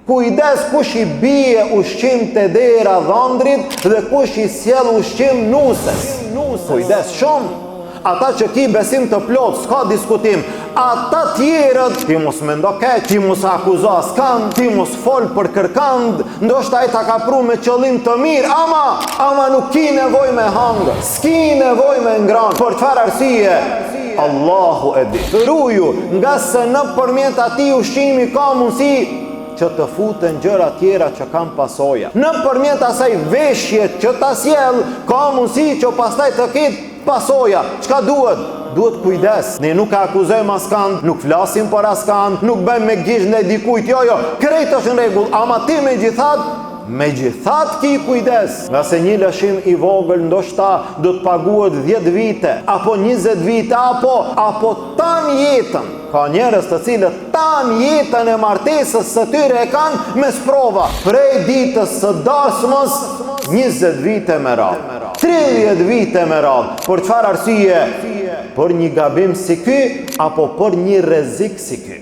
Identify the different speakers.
Speaker 1: Kujdes kush i bie ushqim te dera dhëndrit dhe kush i sjell ushqim nuses. Kujdes shumë. Ata që ki besim të plot, s'ka diskutim. Ata tjerët, ti mos mendo keq, ti mos akuzo askan, ti mos fol për kërkand, ndoshta ai ta ka pru me qëllim të mirë, ama nuk ki nevojë me hangër, s'ki nevojë me ngran. Për çfarë arsye? Allahu e di. Ruju, nga se nëpërmjet atij ushqimi ka mundësi që të futen gjëra tjera që kanë pasoja. Nëpërmjet asaj veshje që ta sjell, ka mundësi që pastaj të ketë pasoja. Çka duhet? Duhet kujdes. Ne nuk akuzojmë askan, nuk flasim për askan, nuk bëjmë me gjizh në dikujt, jo, krejt është në rregull, ama ti megjithatë ki kujdes. Nga se një lëshim i vogël ndoshta do të paguhet 10 vite, apo 20 vite, apo tan jetën. Ka njerëz të cilët tan jetën e martesës së tyre e kanë me sprova. Prej ditës së dasmës 20 vite me radhë, 30 vite me radhë. Për çfarë arsye? Për një gabim si ky, apo për një rrezik si ky?